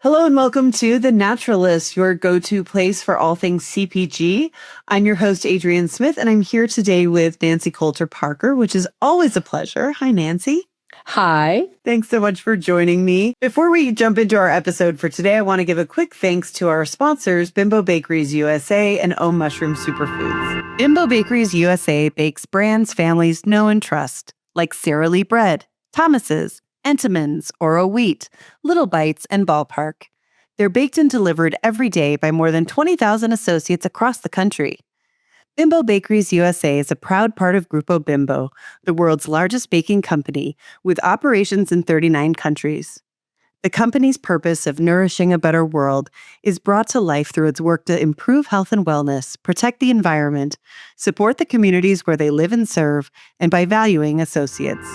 Hello and welcome to The Naturalist, your go-to place for all things CPG. I'm your host, Adrienne Smith, and I'm here today with Nancy Coulter Parker, which is always a pleasure. Hi, Nancy. Hi. Thanks so much for joining me. Before we jump into our episode for today, I want to give a quick thanks to our sponsors, Bimbo Bakeries USA and Om Mushroom Superfoods. Bimbo Bakeries USA bakes brands families know and trust, like Sara Lee Bread, Thomas's, Entenmann's, Oro Wheat, Little Bites, and Ballpark. They're baked and delivered every day by more than 20,000 associates across the country. Bimbo Bakeries USA is a proud part of Grupo Bimbo, the world's largest baking company, with operations in 39 countries. The company's purpose of nourishing a better world is brought to life through its work to improve health and wellness, protect the environment, support the communities where they live and serve, and by valuing associates.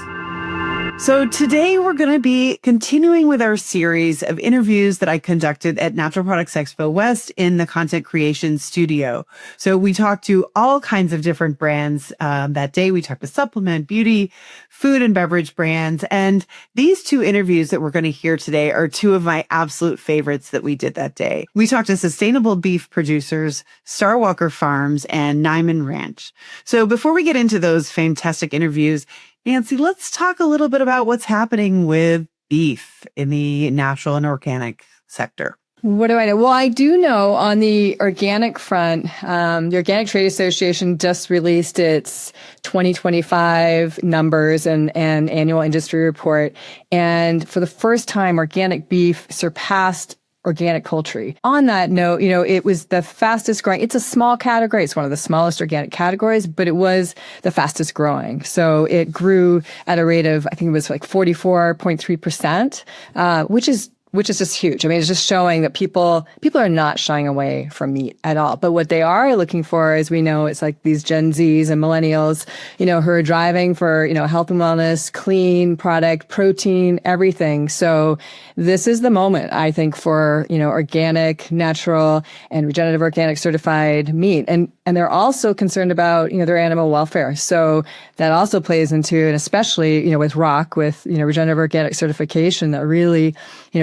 So today we're going to be continuing with our series of interviews that I conducted at Natural Products Expo West in the Content Creation Studio. So we talked to all kinds of different brands that day. We talked to supplement, beauty, food and beverage brands. And these two interviews that we're going to hear today are two of my absolute favorites that we did that day. We talked to sustainable beef producers, StarWalker Farms, and Niman Ranch. So before we get into those fantastic interviews, Nancy, let's talk a little bit about what's happening with beef in the natural and organic sector. What do I know? Well, I do know on the organic front, the Organic Trade Association just released its 2025 numbers and annual industry report. And for the first time, organic beef surpassed organic poultry. On that note, it was the fastest growing. It's a small category. It's one of the smallest organic categories, but it was the fastest growing. So it grew at a rate of, I think it was like 44.3%, which is just huge. I mean, it's just showing that people are not shying away from meat at all. But what they are looking for, as we know, it's like these Gen Zs and Millennials, who are driving for, health and wellness, clean product, protein, everything. So this is the moment, I think, for, organic, natural, and regenerative organic certified meat. And they're also concerned about, their animal welfare. So that also plays into, and especially, with ROC, with, regenerative organic certification, that really,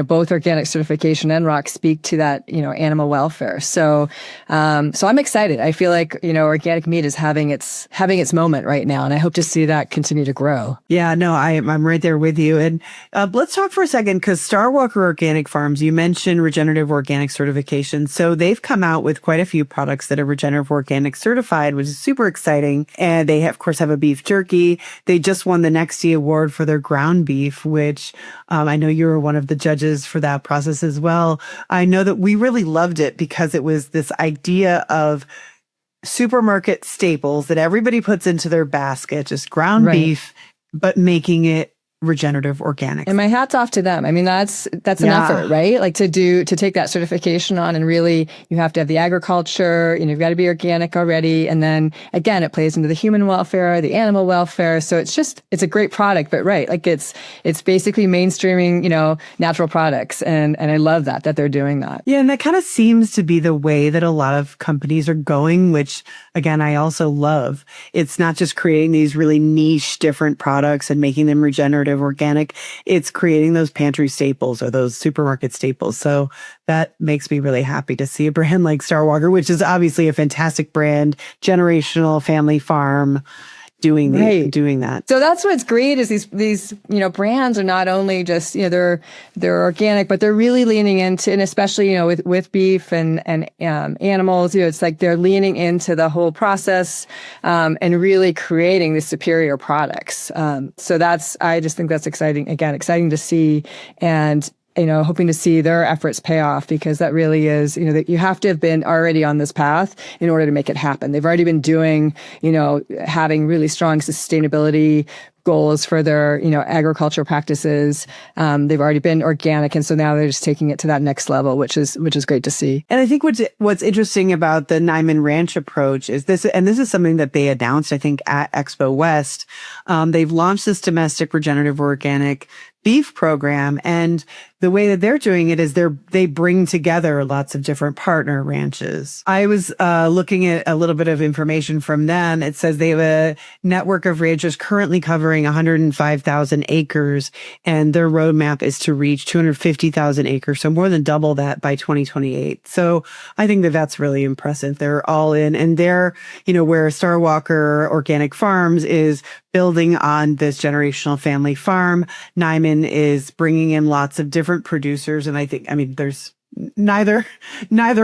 both organic certification and ROC speak to that, animal welfare. So I'm excited. I feel like, organic meat is having its moment right now. And I hope to see that continue to grow. Yeah, no, I'm right there with you. And let's talk for a second, because StarWalker Organic Farms, you mentioned regenerative organic certification. So they've come out with quite a few products that are regenerative organic certified, which is super exciting. And they, of course, have a beef jerky. They just won the NEXTY Award for their ground beef, which I know you were one of the judges for that process as well. I know that we really loved it because it was this idea of supermarket staples that everybody puts into their basket, just ground beef, but making it regenerative organic. And my hat's off to them. I mean, that's an effort, right? Like to take that certification on, and really you have to have the agriculture, you've got to be organic already. And then again, it plays into the human welfare, the animal welfare. So it's a great product, but like it's basically mainstreaming, natural products. And I love that they're doing that. Yeah. And that kind of seems to be the way that a lot of companies are going, which again, I also love. It's not just creating these really niche different products and making them regenerative organic. It's creating those pantry staples or those supermarket staples. So that makes me really happy to see a brand like StarWalker, which is obviously a fantastic brand, generational family farm, doing that. So that's what's great is these brands are not only just they're organic, but they're really leaning into, and especially with beef and animals, it's like they're leaning into the whole process and really creating these superior products. So I just think that's exciting to see, and hoping to see their efforts pay off, because that really is, that you have to have been already on this path in order to make it happen. They've already been doing, having really strong sustainability goals for their, agricultural practices. They've already been organic. And so now they're just taking it to that next level, which is great to see. And I think what's interesting about the Niman Ranch approach is this, and this is something that they announced, I think, at Expo West. They've launched this domestic regenerative organic beef program. And the way that they're doing it is they bring together lots of different partner ranches. I was looking at a little bit of information from them. It says they have a network of ranches currently covering 105,000 acres, and their roadmap is to reach 250,000 acres, so more than double that by 2028. So I think that that's really impressive. They're all in, and they're, where StarWalker Organic Farms is building on this generational family farm. Niman is bringing in lots of different producers. And there's neither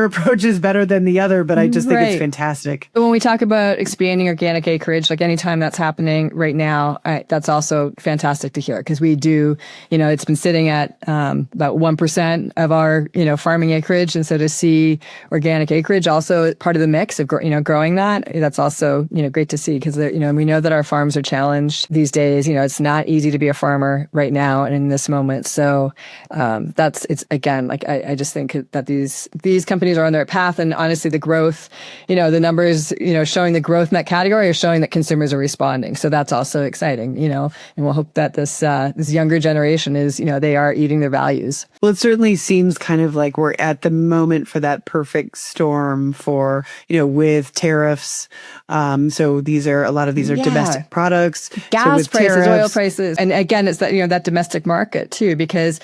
approach is better than the other, but I just think it's fantastic. When we talk about expanding organic acreage, like anytime that's happening right now, that's also fantastic to hear, because we do, it's been sitting at about 1% of our, farming acreage. And so to see organic acreage also part of the mix of, growing that's also, great to see, because, we know that our farms are challenged these days. It's not easy to be a farmer right now and in this moment. So it's again, like I just think that these companies are on their path, and honestly, the growth, the numbers, showing the growth in that category are showing that consumers are responding. So that's also exciting, and we'll hope that this younger generation is, they are eating their values. Well, it certainly seems kind of like we're at the moment for that perfect storm for, with tariffs. So a lot of these are domestic products. Gas prices, oil prices. And again, it's that, that domestic market too, because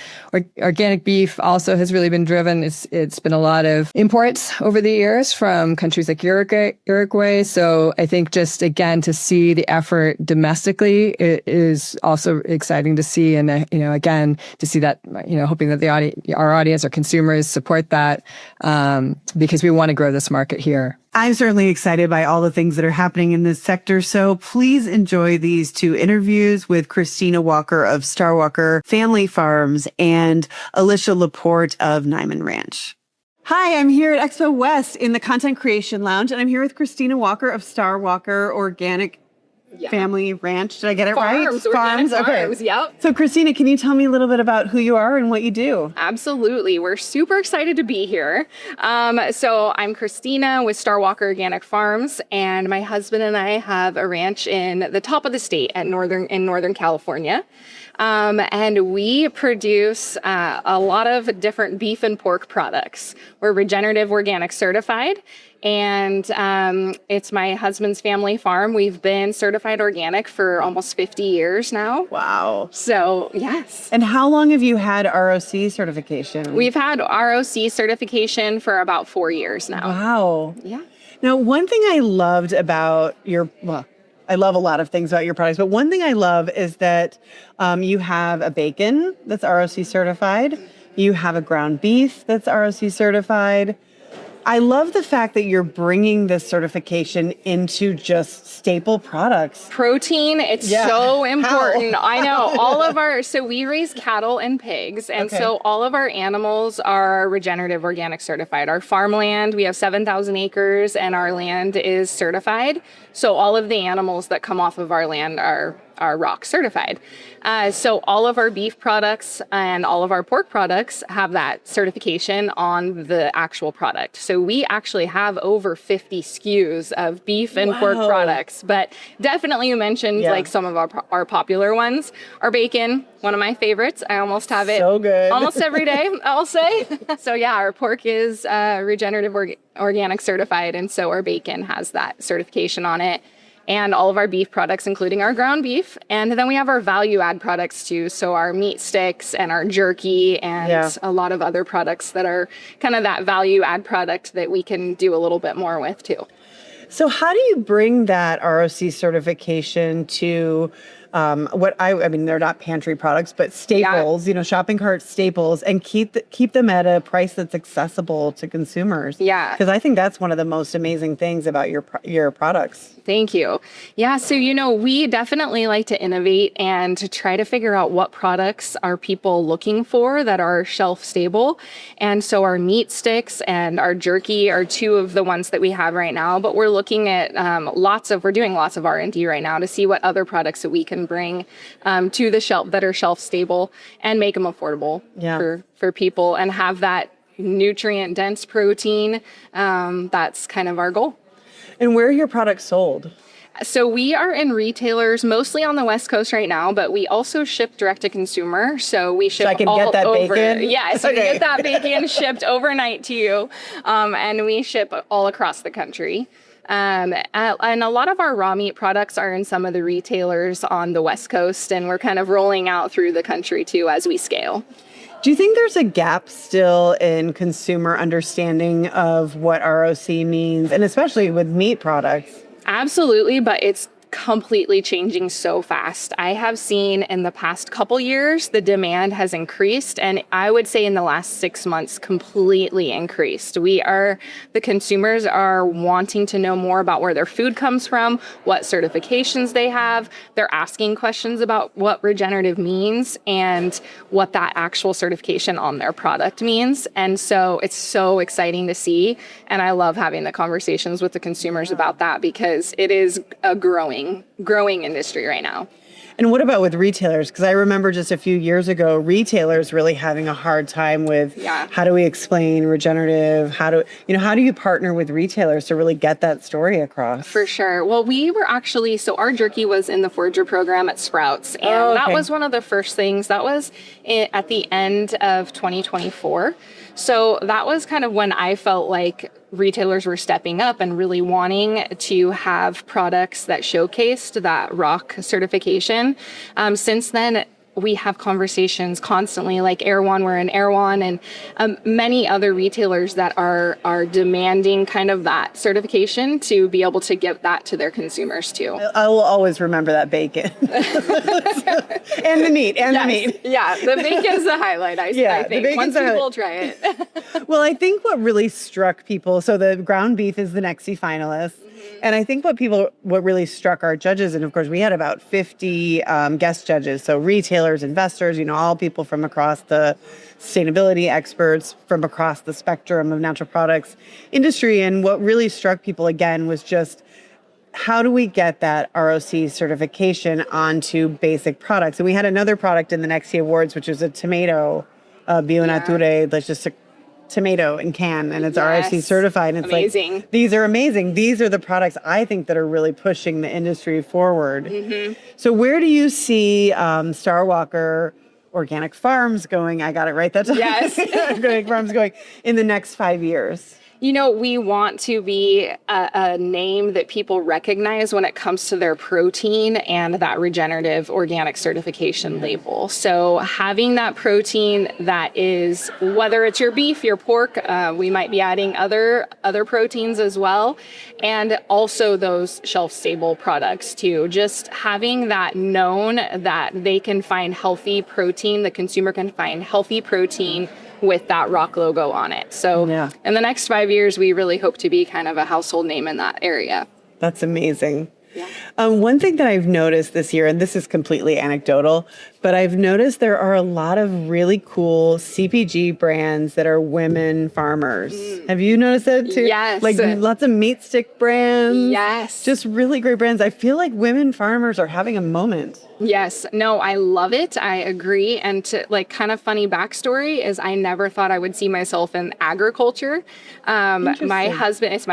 organic beef also has really been driven. It's been a lot of imports over the years from countries like Uruguay. So I think just, again, to see the effort domestically is also exciting to see. And, again, to see that, hoping that our audience, our consumers support that, because we want to grow this market here. I'm certainly excited by all the things that are happening in this sector. So please enjoy these two interviews with Kristina Walker of StarWalker Family Farms and Alicia LaPorte of Niman Ranch. Hi, I'm here at Expo West in the Content Creation Lounge, and I'm here with Kristina Walker of StarWalker Organic Family Ranch. Did I get it right? Farms. Okay. Yep. So Kristina, can you tell me a little bit about who you are and what you do? Absolutely. We're super excited to be here. So I'm Kristina with StarWalker Organic Farms, and my husband and I have a ranch in the top of the state in Northern California. And we produce a lot of different beef and pork products. We're Regenerative Organic Certified, and it's my husband's family farm. We've been certified organic for almost 50 years now. Wow. So, yes. And how long have you had ROC certification? We've had ROC certification for about 4 years now. Wow. Yeah. Now, one thing I loved about I love a lot of things about your products, but one thing I love is that you have a bacon that's ROC certified. You have a ground beef that's ROC certified. I love the fact that you're bringing this certification into just staple products. Protein, it's so important. I know. So we raise cattle and pigs, and so all of our animals are Regenerative Organic Certified. Our farmland, we have 7,000 acres, and our land is certified. So all of the animals that come off of our land are ROC certified. So all of our beef products and all of our pork products have that certification on the actual product. So we actually have over 50 SKUs of beef and pork products, but definitely you mentioned like some of our popular ones. Our bacon, one of my favorites. I almost have it almost every day, I'll say. So our pork is Regenerative Organic Certified, and so our bacon has that certification on it. And all of our beef products, including our ground beef. And then we have our value add products too. So our meat sticks and our jerky and a lot of other products that are kind of that value add product that we can do a little bit more with too. So how do you bring that ROC certification to they're not pantry products, but staples, shopping cart staples, and keep them at a price that's accessible to consumers? Yeah. Because I think that's one of the most amazing things about your products. Thank you. Yeah. So, we definitely like to innovate and to try to figure out what products are people looking for that are shelf stable. And so our meat sticks and our jerky are two of the ones that we have right now, but we're looking at we're doing lots of R&D right now to see what other products that we can bring to the shelf that are shelf stable and make them affordable for people and have that nutrient dense protein. That's kind of our goal. And where are your products sold? So we are in retailers mostly on the West Coast right now, but we also ship direct to consumer. So we ship So I can all get that over. bacon? Yes, you can get that bacon shipped overnight to you. And we ship all across the country. And a lot of our raw meat products are in some of the retailers on the West Coast, and we're kind of rolling out through the country too as we scale. Do you think there's a gap still in consumer understanding of what ROC means, and especially with meat products? Absolutely, but it's completely changing so fast. I have seen in the past couple years, the demand has increased, and I would say in the last 6 months, completely increased. The consumers are wanting to know more about where their food comes from, what certifications they have. They're asking questions about what regenerative means and what that actual certification on their product means. And so it's so exciting to see. And I love having the conversations with the consumers about that because it is a growing industry right now. And what about with retailers? Because I remember just a few years ago, retailers really having a hard time with how do we explain regenerative? How do you partner with retailers to really get that story across? For sure. Well, we were actually, so our jerky was in the Forager program at Sprouts. And that was one of the first things. That was at the end of 2024. So that was kind of when I felt like retailers were stepping up and really wanting to have products that showcased that ROC certification. Since then, we have conversations constantly, like Erewhon, we're in Erewhon, and many other retailers that are demanding kind of that certification to be able to give that to their consumers too. I will always remember that bacon. And the meat, the meat. Yeah, the bacon's the highlight, I think, once people try it. Well, I think what really struck people, so the ground beef is the NEXTY finalist. And I think what really struck our judges, and of course we had about 50 guest judges, so retailers, investors, all people from across the sustainability experts, from across the spectrum of natural products industry. And what really struck people again was just how do we get that ROC certification onto basic products? And we had another product in the NEXTY Awards, which was a tomato, Bio Nature, that's just a tomato in can, and it's ROC certified. And it's amazing. Like, these are amazing. These are the products I think that are really pushing the industry forward. Mm-hmm. So where do you see StarWalker Organic Farms going? I got it right that time. Yes. Organic Farms going in the next 5 years. We want to be a name that people recognize when it comes to their protein and that regenerative organic certification label. So having that protein that is, whether it's your beef, your pork, we might be adding other proteins as well, and also those shelf-stable products too. Just having that known that they can find healthy protein, the consumer can find healthy protein with that ROC logo on it. So in the next 5 years, we really hope to be kind of a household name in that area. That's amazing. Yeah. One thing that I've noticed this year, and this is completely anecdotal, but I've noticed there are a lot of really cool CPG brands that are women farmers. Have you noticed that too? Yes. Like lots of meat stick brands. Yes. Just really great brands. I feel like women farmers are having a moment. Yes. No, I love it. I agree. And to kind of funny backstory is I never thought I would see myself in agriculture. My husband's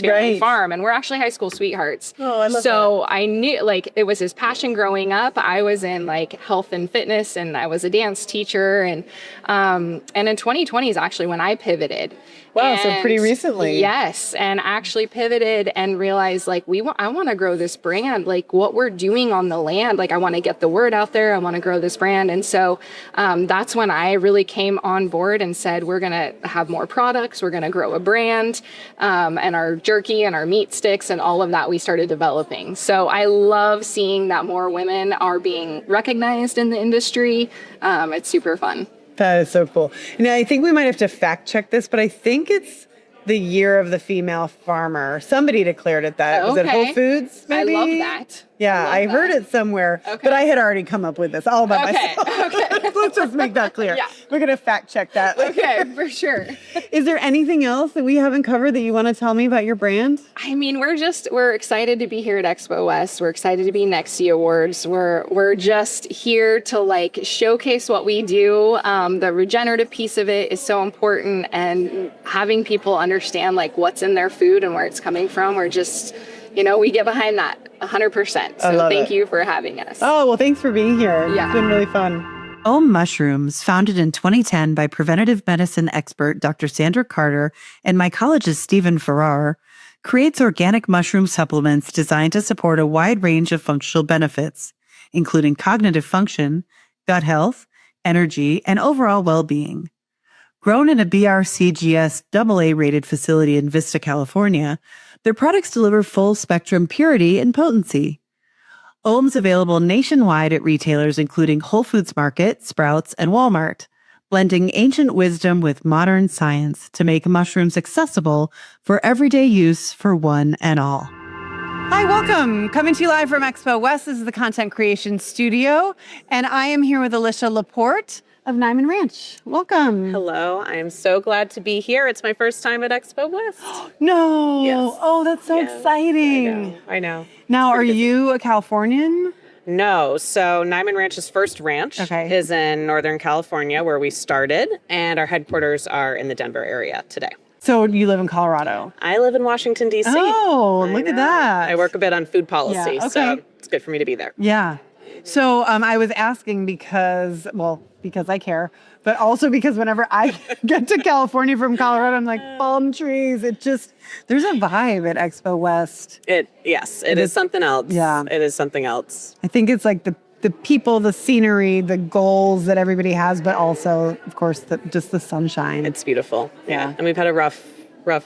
family farm, and we're actually high school sweethearts. Oh, I love so that. I knew it was his passion growing up. I was in health and fitness, and I was a dance teacher. And in 2020 is actually when I pivoted. Wow, so pretty recently. Yes, and actually pivoted and realized I want to grow this brand, what we're doing on the land. I want to get the word out there. I want to grow this brand. And so that's when I really came on board and said, we're going to have more products. We're going to grow a brand, and our jerky and our meat sticks and all of that we started developing. So I love seeing that more women are being recognized in the industry. It's super fun. That is so cool. Now, I think we might have to fact check this, but I think it's the year of the female farmer. Somebody declared it that. Was it Whole Foods, maybe? I love that. Yeah, I heard it somewhere, but I had already come up with this all by myself. Okay. Let's just make that clear. Yeah. We're going to fact check that. Okay, for sure. Is there anything else that we haven't covered that you want to tell me about your brand? I mean, we're excited to be here at Expo West. We're excited to be NEXTY Awards. We're just here to showcase what we do. The regenerative piece of it is so important, and having people understand what's in their food and where it's coming from. We're just we get behind that 100%. So thank you for having us. Oh, well, thanks for being here. Yeah. It's been really fun. Om Mushrooms, founded in 2010 by preventive medicine expert Dr. Sandra Carter and mycologist Stephen Farrar, creates organic mushroom supplements designed to support a wide range of functional benefits, including cognitive function, gut health, energy, and overall well-being. Grown in a BRCGS AA-rated facility in Vista, California, their products deliver full-spectrum purity and potency. Om's available nationwide at retailers including Whole Foods Market, Sprouts, and Walmart, blending ancient wisdom with modern science to make mushrooms accessible for everyday use for one and all. Hi, welcome. Coming to you live from Expo West. This is the Content Creation Studio, and I am here with Alicia LaPorte of Niman Ranch. Welcome. Hello. I am so glad to be here. It's my first time at Expo West. No. Yes. Oh, that's so exciting. I know. Now, are you a Californian? No. So Niman Ranch's first ranch is in Northern California, where we started, and our headquarters are in the Denver area today. So you live in Colorado? I live in Washington, D.C. Oh, look at that. I work a bit on food policy, so it's good for me to be there. Yeah. So I was asking because I care, but also because whenever I get to California from Colorado, I'm like, palm trees. There's a vibe at Expo West. Yes, it is something else. Yeah. It is something else. I think it's like the people, the scenery, the goals that everybody has, but also, of course, just the sunshine. It's beautiful. Yeah. And we've had a rough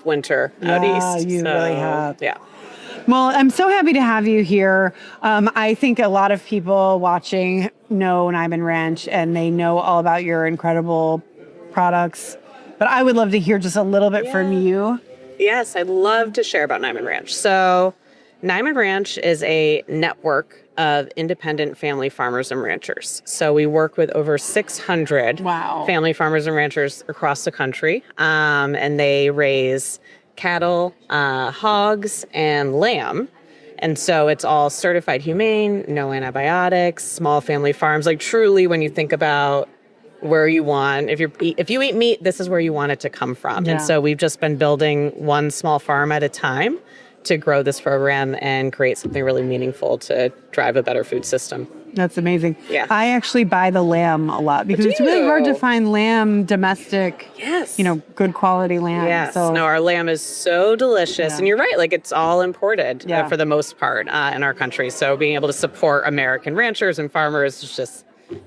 winter out east. You really have. Yeah. Well, I'm so happy to have you here. I think a lot of people watching know Niman Ranch, and they know all about your incredible products. But I would love to hear just a little bit from you. Yes, I'd love to share about Niman Ranch. So Niman Ranch is a network of independent family farmers and ranchers. So we work with over 600 family farmers and ranchers across the country, and they raise cattle, hogs, and lamb. And so it's all certified humane, no antibiotics, small family farms. Like truly, when you think about where you want, if you eat meat, this is where you want it to come from. And so we've just been building one small farm at a time to grow this program and create something really meaningful to drive a better food system. That's amazing. Yeah. I actually buy the lamb a lot because it's really hard to find lamb, domestic, good quality lamb. Yes. So. No, our lamb is so delicious. And you're right, like it's all imported for the most part in our country. So being able to support American ranchers and farmers is just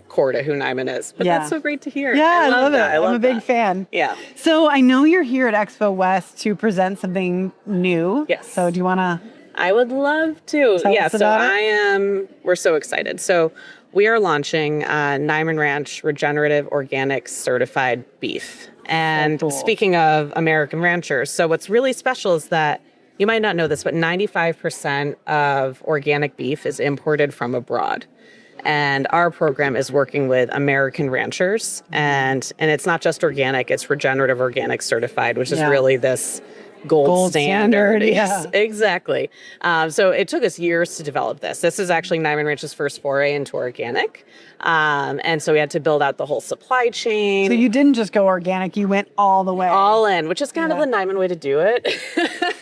core to who Niman is. But that's so great to hear. Yeah, I love it. I'm a big fan. Yeah. So I know you're here at Expo West to present something new. Yes. So do you want to? I would love to. Tell us about it? We're so excited. So we are launching Niman Ranch Regenerative Organic Certified beef. And speaking of American ranchers, so what's really special is that you might not know this, but 95% of organic beef is imported from abroad. And our program is working with American ranchers, and it's not just organic, it's Regenerative Organic Certified, which is really this gold standard. Yes, exactly. So it took us years to develop this. This is actually Niman Ranch's first foray into organic. And so we had to build out the whole supply chain. So you didn't just go organic, you went all the way. All in, which is kind of the Niman way to do it.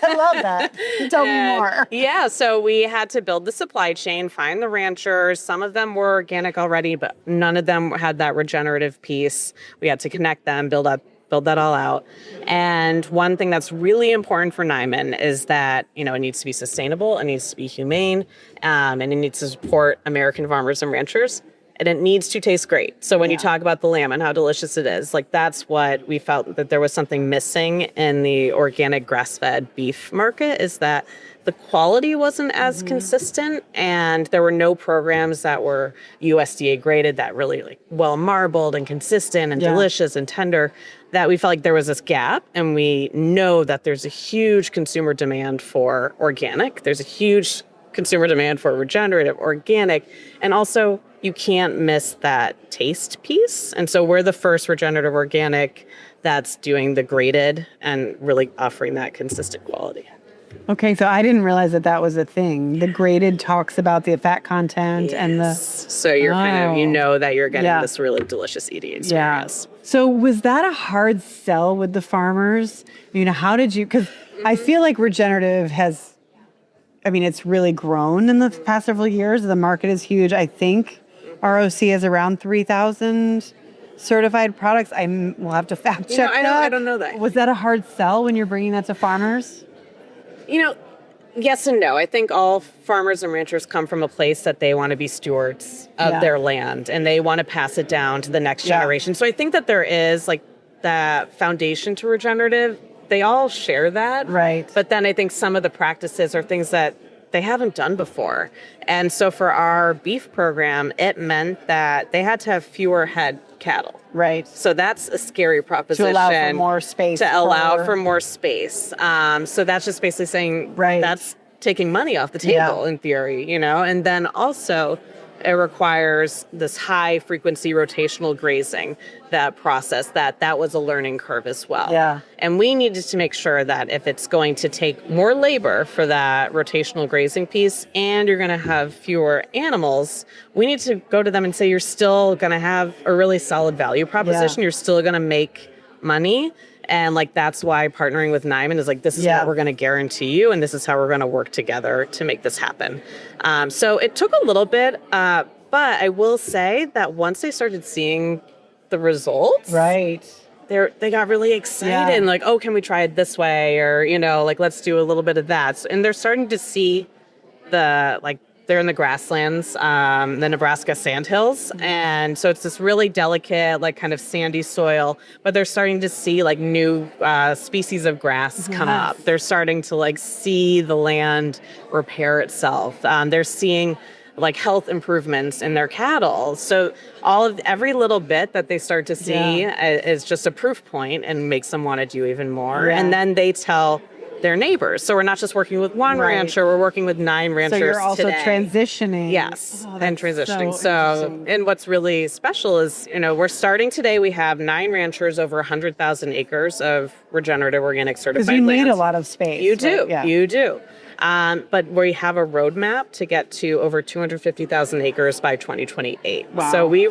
I love that. Tell me more. Yeah, so we had to build the supply chain, find the ranchers. Some of them were organic already, but none of them had that regenerative piece. We had to connect them, build that all out. And one thing that's really important for Niman is that, it needs to be sustainable, it needs to be humane, and it needs to support American farmers and ranchers. And it needs to taste great. So when you talk about the lamb and how delicious it is, like that's what we felt that there was something missing in the organic grass-fed beef market, is that the quality wasn't as consistent, and there were no programs that were USDA graded that really well marbled and consistent and delicious and tender, that we felt like there was this gap. And we know that there's a huge consumer demand for organic. There's a huge consumer demand for regenerative, organic, and also you can't miss that taste piece. And so we're the first regenerative organic that's doing the graded and really offering that consistent quality. Okay, so I didn't realize that was a thing. The graded talks about the fat content and the... So you're kind of, that you're getting this really delicious eating experience. Yeah. So was that a hard sell with the farmers? How did you... Because I feel like regenerative has it's really grown in the past several years. The market is huge. I think ROC is around 3,000 certified products. We'll have to fact check that. I don't know that. Was that a hard sell when you're bringing that to farmers? Yes and no. I think all farmers and ranchers come from a place that they want to be stewards of their land and they want to pass it down to the next generation. So I think that there is like that foundation to regenerative. They all share that. Right. But then I think some of the practices are things that they haven't done before. And so for our beef program, it meant that they had to have fewer head cattle. Right. So that's a scary proposition. To allow for more space. For more space. So that's just basically saying that's taking money off the table in theory, and then also it requires this high frequency rotational grazing, that process, that was a learning curve as well. Yeah. And we needed to make sure that if it's going to take more labor for that rotational grazing piece and you're going to have fewer animals, we need to go to them and say, you're still going to have a really solid value proposition. You're still going to make money. And that's why partnering with Niman is this is what we're going to guarantee you. And this is how we're going to work together to make this happen. So it took a little bit, but I will say that once they started seeing the results, right, they got really excited and oh, can we try it this way? Or, let's do a little bit of that. And they're starting to see they're in the grasslands, the Nebraska sandhills. And so it's this really delicate, kind of sandy soil, but they're starting to see new species of grass come up. They're starting to see the land repair itself. They're seeing health improvements in their cattle. So every little bit that they start to see is just a proof point and makes them want to do even more. And then they tell their neighbors. So we're not just working with one rancher, we're working with 9 ranchers today. So you're also today. Transitioning. Yes, and transitioning. So and what's really special is, we're starting today, we have 9 ranchers over 100,000 acres of regenerative organic certified land. Because you need a lot of space. You do, right? Yeah. you do. But we have a roadmap to get to over 250,000 acres by 2028. Wow. So we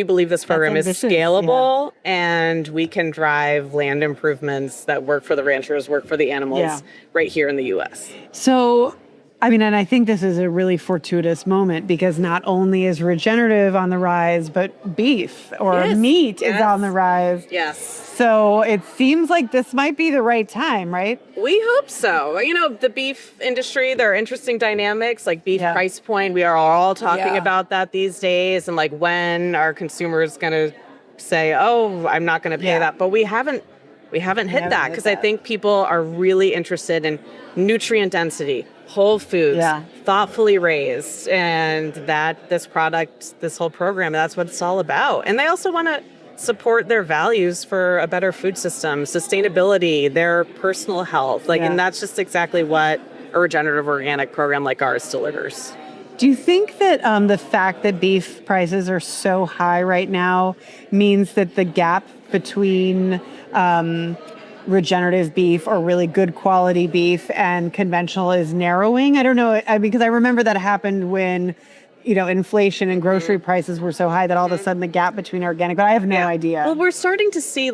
believe this program is scalable and we can drive land improvements that work for the ranchers, work for the animals right here in the U.S. So, and I think this is a really fortuitous moment because not only is regenerative on the rise, but beef or meat is on the rise. Yes. So it seems like this might be the right time, right? We hope so. The beef industry, there are interesting dynamics, beef price point. We are all talking about that these days. And when are consumers going to say, oh, I'm not going to pay that. But we haven't hit that because I think people are really interested in nutrient density, whole foods, thoughtfully raised. And this whole program, that's what it's all about. And they also want to support their values for a better food system, sustainability, their personal health. And that's just exactly what a regenerative organic program like ours delivers. Do you think that the fact that beef prices are so high right now means that the gap between regenerative beef or really good quality beef and conventional is narrowing? I don't know, because I remember that happened when inflation and grocery prices were so high that all of a sudden the gap between organic, but I have no idea. Well, we're starting to see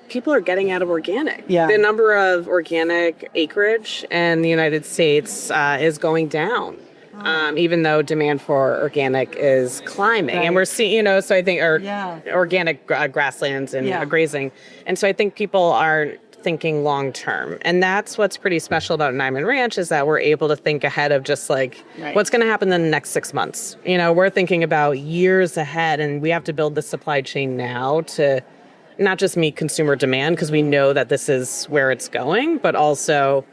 people are getting out of organic. Yeah. The number of organic acreage in the United States is going down. Even though demand for organic is climbing. Right. And we're seeing, so I think organic grasslands and grazing. And so I think people are thinking long term. And that's what's pretty special about Niman Ranch is that we're able to think ahead of just what's going to happen in the next 6 months. We're thinking about years ahead and we have to build the supply chain now to not just meet consumer demand because we know that this is where it's going, but also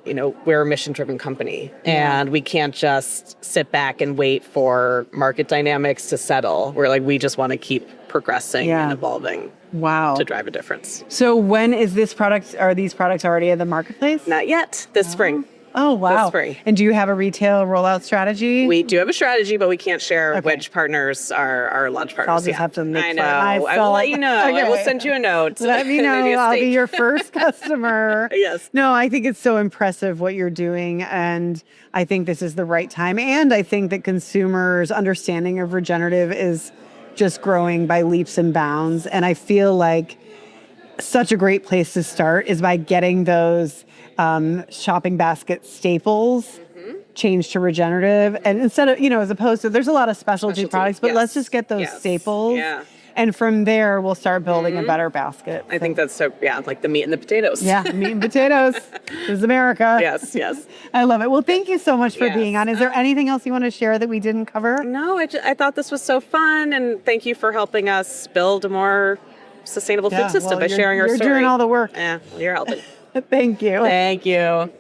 we're a mission-driven company and we can't just sit back and wait for market dynamics to settle. We just want to keep progressing and evolving. Wow. To drive a difference. So when is are these products already in the marketplace? Not yet. This spring. Oh, wow. This spring. And do you have a retail rollout strategy? We do have a strategy, but we can't share which partners are our launch partners. I'll just have to make I know. I will let you know. Okay. I will send you a note. Let me know. I'll be your first customer. Yes. No, I think it's so impressive what you're doing. And I think this is the right time. And I think that consumers' understanding of regenerative is just growing by leaps and bounds. And I feel like such a great place to start is by getting those shopping basket staples changed to regenerative. And instead of, as opposed to, there's a lot of specialty products, but let's just get those staples. Yeah. And from there, we'll start building a better basket. I think that's like the meat and the potatoes. Yeah, meat and potatoes. This is America. Yes. I love it. Well, thank you so much for being on. Is there anything else you want to share that we didn't cover? No, I thought this was so fun, and thank you for helping us build a more sustainable food system by sharing our story. You're doing all the work. Yeah, you're helping. Thank you. Thank you.